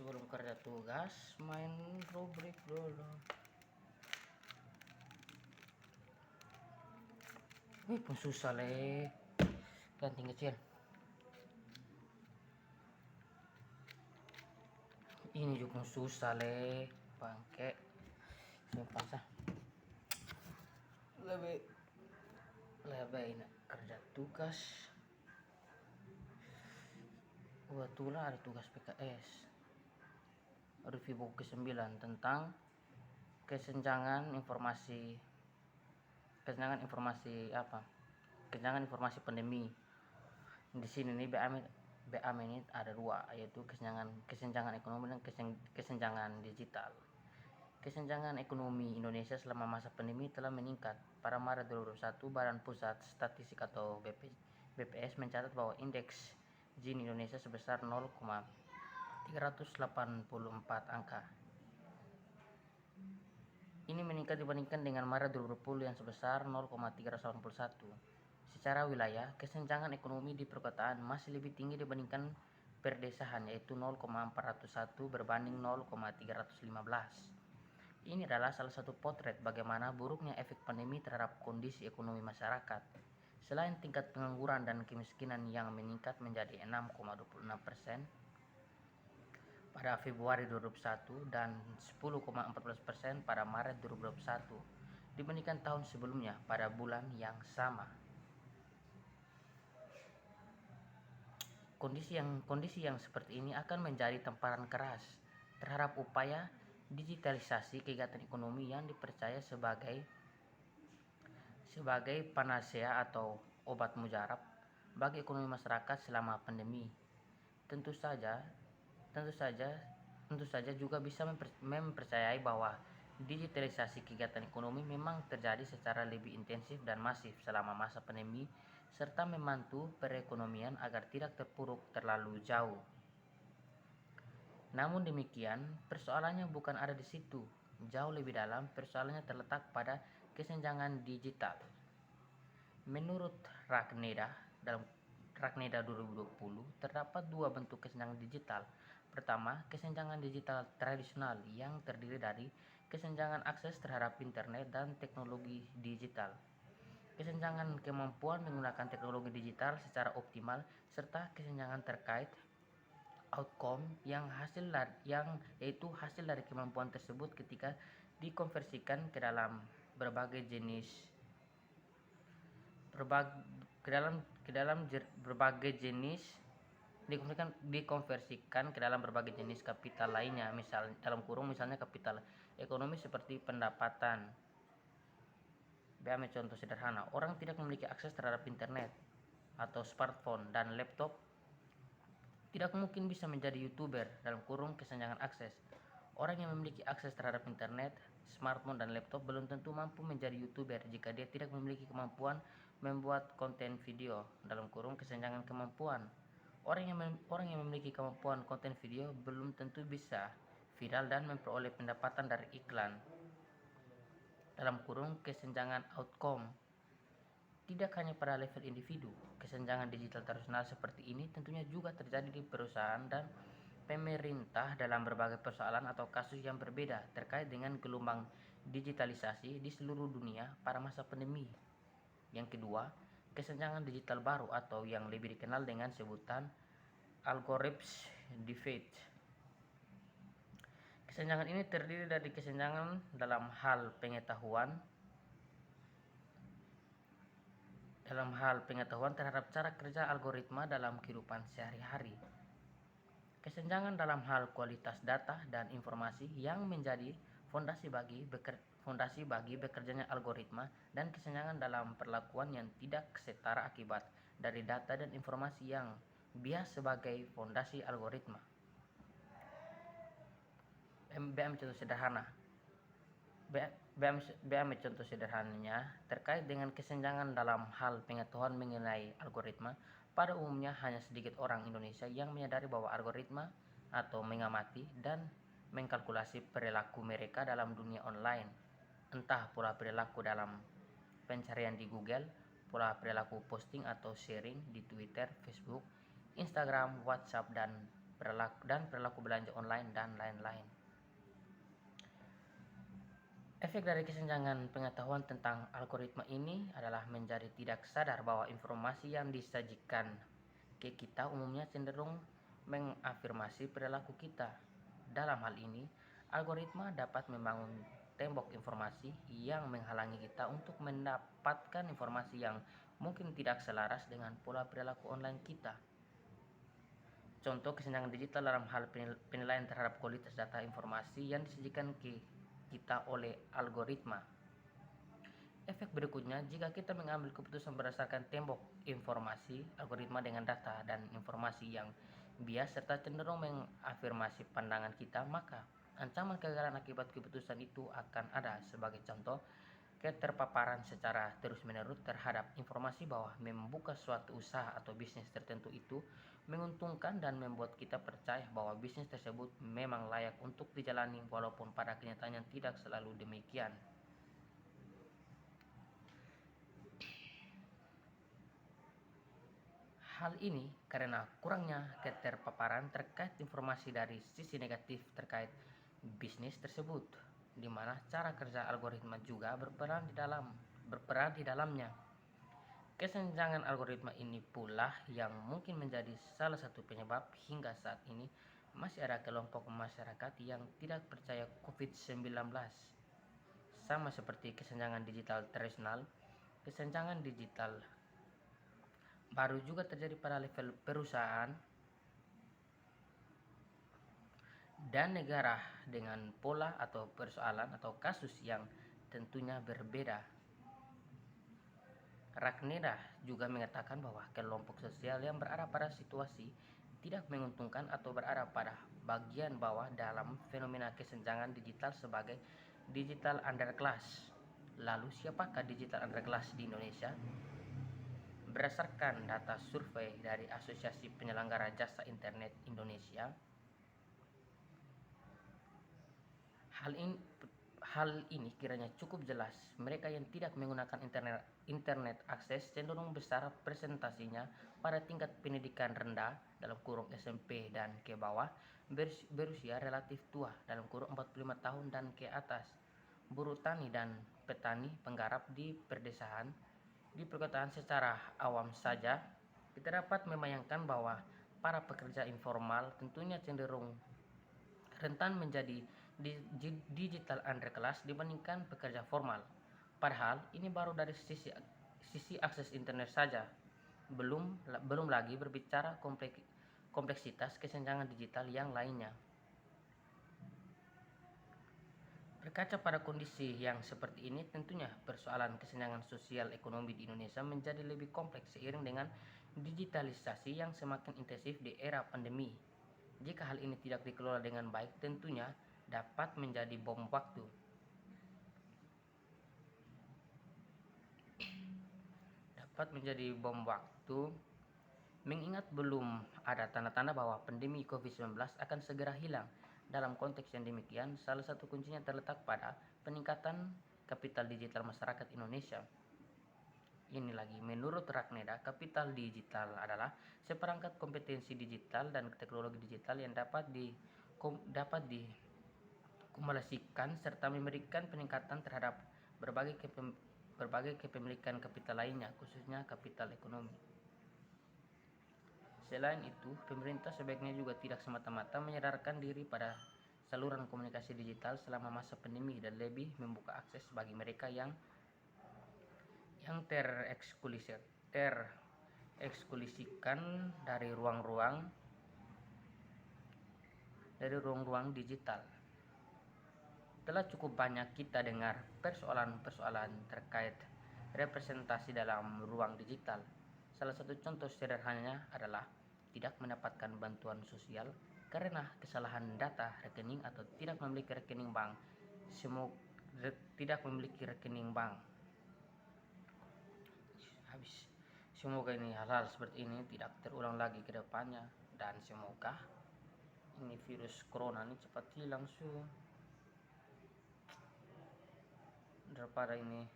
sebelum kerja tugas main rubrik dulu. Wih, pun susah le. Ganting kecil. Ini juga susah le. Bangke. Sumpah sah. Lebih ini kerja tugas. Kebetulan ada tugas PKS. Review buku ke-9 tentang kesenjangan informasi apa? Kesenjangan informasi pandemi. Di sini nih BAM ini ada dua, yaitu kesenjangan ekonomi dan kesenjangan digital. Kesenjangan ekonomi Indonesia selama masa pandemi telah meningkat. Pada Maret 2021, Badan Pusat Statistik atau BPS mencatat bahwa indeks Gini Indonesia sebesar 0,384 angka. Ini meningkat dibandingkan dengan Maret 2020 yang sebesar 0,381. Secara wilayah, kesenjangan ekonomi di perkotaan masih lebih tinggi dibandingkan perdesaan, yaitu 0,401 berbanding 0,315. Ini adalah salah satu potret bagaimana buruknya efek pandemi terhadap kondisi ekonomi masyarakat. Selain tingkat pengangguran dan kemiskinan yang meningkat menjadi 6,26% pada Februari 2021 dan 10,14% pada Maret 2021 dibandingkan tahun sebelumnya pada bulan yang sama. Kondisi yang seperti ini akan menjadi tamparan keras terhadap upaya digitalisasi kegiatan ekonomi yang dipercaya sebagai panacea atau obat mujarab bagi ekonomi masyarakat selama pandemi. Tentu saja juga bisa mempercayai bahwa digitalisasi kegiatan ekonomi memang terjadi secara lebih intensif dan masif selama masa pandemi, serta membantu perekonomian agar tidak terpuruk terlalu jauh. Namun demikian, persoalannya bukan ada di situ. Jauh lebih dalam, persoalannya terletak pada kesenjangan digital. Menurut dalam Rakneda 2020, terdapat dua bentuk kesenjangan digital. Pertama, kesenjangan digital tradisional yang terdiri dari kesenjangan akses terhadap internet dan teknologi digital, kesenjangan kemampuan menggunakan teknologi digital secara optimal, serta kesenjangan terkait outcome yaitu hasil dari kemampuan tersebut ketika dikonversikan ke dalam berbagai jenis kapital lainnya, misalnya kapital ekonomi seperti pendapatan. Ambil contoh sederhana, orang tidak memiliki akses terhadap internet atau smartphone dan laptop tidak mungkin bisa menjadi YouTuber kesenjangan akses. Orang yang memiliki akses terhadap internet, smartphone, dan laptop belum tentu mampu menjadi YouTuber jika dia tidak memiliki kemampuan membuat konten video kesenjangan kemampuan. Orang yang memiliki kemampuan konten video belum tentu bisa viral dan memperoleh pendapatan dari iklan kesenjangan outcome. Tidak hanya pada level individu, kesenjangan digital tradisional seperti ini tentunya juga terjadi di perusahaan dan pemerintah dalam berbagai persoalan atau kasus yang berbeda terkait dengan gelombang digitalisasi di seluruh dunia pada masa pandemi. Yang kedua, kesenjangan digital baru atau yang lebih dikenal dengan sebutan algorithms divide. Kesenjangan ini terdiri dari kesenjangan dalam hal pengetahuan terhadap cara kerja algoritma dalam kehidupan sehari-hari, kesenjangan dalam hal kualitas data dan informasi yang menjadi fondasi bagi bekerjanya algoritma, dan kesenjangan dalam perlakuan yang tidak setara akibat dari data dan informasi yang bias sebagai fondasi algoritma. Contoh sederhananya terkait dengan kesenjangan dalam hal pengetahuan mengenai algoritma. Pada umumnya hanya sedikit orang Indonesia yang menyadari bahwa algoritma atau mengamati dan mengkalkulasi perilaku mereka dalam dunia online, entah pola perilaku dalam pencarian di Google, pola perilaku posting atau sharing di Twitter, Facebook, Instagram, WhatsApp, dan perilaku belanja online dan lain-lain. Efek dari kesenjangan pengetahuan tentang algoritma ini adalah menjadi tidak sadar bahwa informasi yang disajikan ke kita umumnya cenderung mengafirmasi perilaku kita. Dalam hal ini, algoritma dapat membangun tembok informasi yang menghalangi kita untuk mendapatkan informasi yang mungkin tidak selaras dengan pola perilaku online kita. Contoh kesenjangan digital dalam hal penilaian terhadap kualitas data informasi yang disajikan ke kita oleh algoritma. Efek berikutnya, jika kita mengambil keputusan berdasarkan tembok informasi, algoritma dengan data dan informasi yang bias serta cenderung mengafirmasi pandangan kita, maka ancaman kegagalan akibat keputusan itu akan ada. Sebagai contoh, keterpaparan secara terus-menerus terhadap informasi bahwa membuka suatu usaha atau bisnis tertentu itu menguntungkan dan membuat kita percaya bahwa bisnis tersebut memang layak untuk dijalani walaupun pada kenyataannya tidak selalu demikian. Hal ini karena kurangnya keterpaparan terkait informasi dari sisi negatif terkait bisnis tersebut, di mana cara kerja algoritma juga berperan di dalamnya. Kesenjangan algoritma ini pula yang mungkin menjadi salah satu penyebab hingga saat ini masih ada kelompok masyarakat yang tidak percaya COVID-19. Sama seperti kesenjangan digital tradisional, kesenjangan digital baru juga terjadi pada level perusahaan dan negara dengan pola atau persoalan atau kasus yang tentunya berbeda. Ragneda juga mengatakan bahwa kelompok sosial yang berada pada situasi tidak menguntungkan atau berada pada bagian bawah dalam fenomena kesenjangan digital sebagai digital underclass. Lalu siapakah digital underclass di Indonesia? Berdasarkan data survei dari Asosiasi Penyelenggara Jasa Internet Indonesia, Hal ini kiranya cukup jelas. Mereka yang tidak menggunakan internet akses cenderung besar presentasinya pada tingkat pendidikan rendah dalam kurung SMP dan ke bawah, berusia relatif tua dalam kurung 45 tahun dan ke atas, buruh tani dan petani penggarap di pedesaan. Di perkotaan secara awam saja, kita dapat membayangkan bahwa para pekerja informal tentunya cenderung rentan menjadi digital underclass dibandingkan pekerja formal. Padahal ini baru dari sisi akses internet saja. Belum lagi berbicara kompleksitas kesenjangan digital yang lainnya. Berkaca pada kondisi yang seperti ini, tentunya persoalan kesenjangan sosial ekonomi di Indonesia menjadi lebih kompleks seiring dengan digitalisasi yang semakin intensif di era pandemi. Jika hal ini tidak dikelola dengan baik, tentunya dapat menjadi bom waktu. Mengingat belum ada tanda-tanda bahwa pandemi COVID-19 akan segera hilang. Dalam konteks yang demikian, salah satu kuncinya terletak pada peningkatan kapital digital masyarakat Indonesia. Ini lagi, menurut Ragneda, kapital digital adalah seperangkat kompetensi digital dan teknologi digital yang dapat dikumulasikan serta memberikan peningkatan terhadap berbagai kepemilikan kapital lainnya, khususnya kapital ekonomi. Selain itu, pemerintah sebaiknya juga tidak semata-mata menyadarkan diri pada saluran komunikasi digital selama masa pandemi dan lebih membuka akses bagi mereka yang tereksklusikan dari ruang-ruang digital. Telah cukup banyak kita dengar persoalan-persoalan terkait representasi dalam ruang digital. Salah satu contoh sederhananya adalah tidak mendapatkan bantuan sosial karena kesalahan data rekening atau tidak memiliki rekening bank. Semoga ini hal-hal seperti ini tidak terulang lagi ke depannya, dan semoga ini virus corona ini cepat hilang daripada ini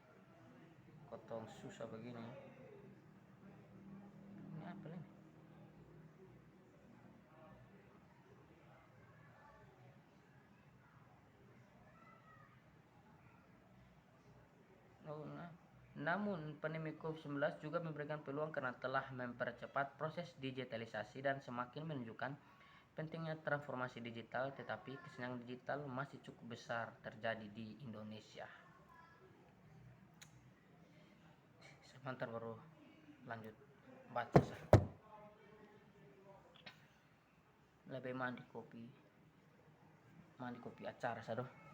kotong susah begini. Ini apa nih? Namun, pandemi COVID-19 juga memberikan peluang karena telah mempercepat proses digitalisasi dan semakin menunjukkan pentingnya transformasi digital, tetapi kesenjangan digital masih cukup besar terjadi di Indonesia. Sebentar baru lanjut baca sah. Lebih mandi kopi acara sah doh.